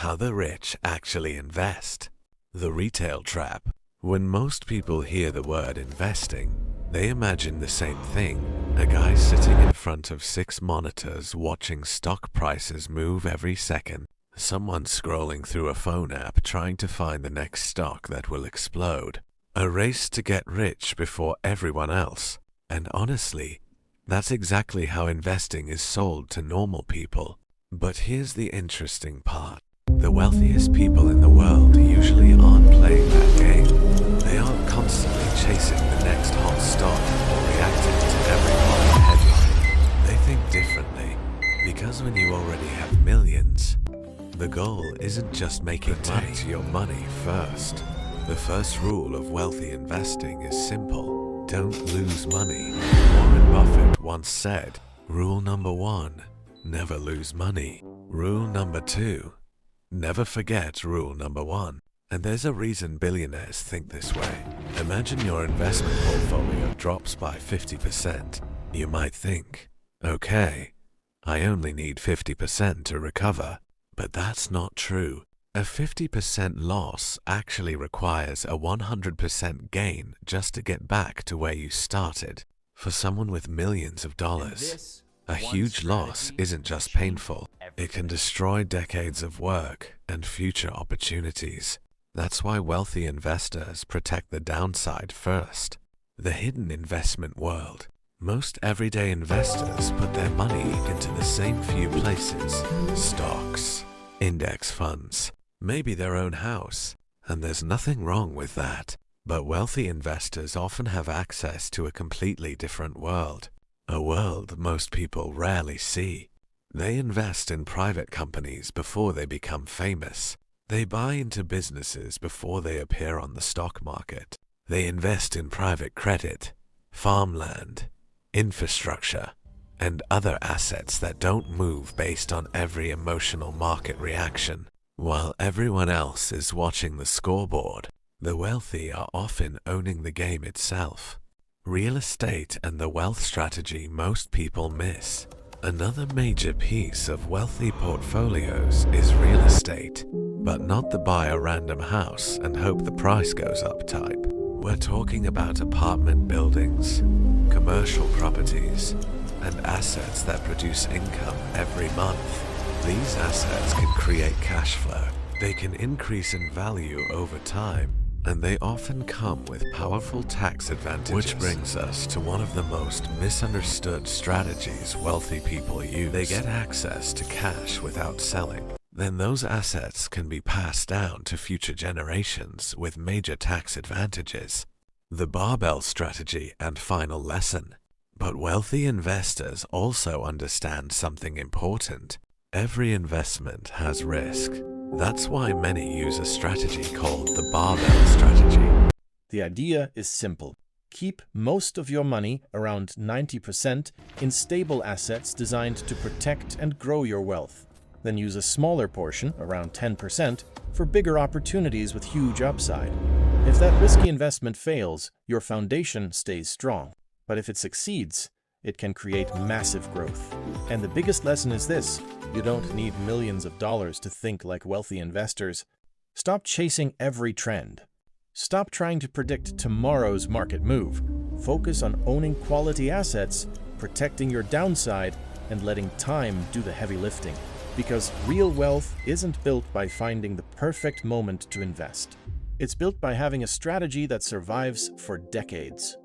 How the rich actually invest. The retail trap. When most people hear the word investing, they imagine the same thing. A guy sitting in front of 6 monitors watching stock prices move every second. Someone scrolling through a phone app trying to find the next stock that will explode. A race to get rich before everyone else. And honestly, that's exactly how investing is sold to normal people. But here's the interesting part. The wealthiest people in the world usually aren't playing that game. They aren't constantly chasing the next hot stock or reacting to every hot headline. They think differently, because when you already have millions, the goal isn't just making money. Your money first. The first rule of wealthy investing is simple. Don't lose money. Warren Buffett once said, rule number 1, never lose money. Rule number 2, never forget rule number 1. And there's a reason billionaires think this way. Imagine your investment portfolio drops by 50%. You might think, okay, I only need 50% to recover. But that's not true. A 50% loss actually requires a 100% gain just to get back to where you started. For someone with millions of dollars, a huge loss isn't just painful. It can destroy decades of work and future opportunities. That's why wealthy investors protect the downside first. The hidden investment world. Most everyday investors put their money into the same few places. Stocks, index funds, maybe their own house. And there's nothing wrong with that. But wealthy investors often have access to a completely different world. A world most people rarely see. They invest in private companies before they become famous. They buy into businesses before they appear on the stock market. They invest in private credit, farmland, infrastructure, and other assets that don't move based on every emotional market reaction. While everyone else is watching the scoreboard, the wealthy are often owning the game itself. Real estate and the wealth strategy most people miss. Another major piece of wealthy portfolios is real estate, but not the buy a random house and hope the price goes up type. We're talking about apartment buildings, commercial properties, and assets that produce income every month. These assets can create cash flow. They can increase in value over time, and they often come with powerful tax advantages. Which brings us to one of the most misunderstood strategies wealthy people use. They get access to cash without selling. Then those assets can be passed down to future generations with major tax advantages. The barbell strategy and final lesson. But wealthy investors also understand something important. Every investment has risk. That's why many use a strategy called the barbell strategy. The idea is simple. Keep most of your money, around 90%, in stable assets designed to protect and grow your wealth. Then use a smaller portion, around 10%, for bigger opportunities with huge upside. If that risky investment fails, your foundation stays strong. But if it succeeds, it can create massive growth. And the biggest lesson is this: you don't need millions of dollars to think like wealthy investors. Stop chasing every trend. Stop trying to predict tomorrow's market move. Focus on owning quality assets, protecting your downside, and letting time do the heavy lifting. Because real wealth isn't built by finding the perfect moment to invest. It's built by having a strategy that survives for decades.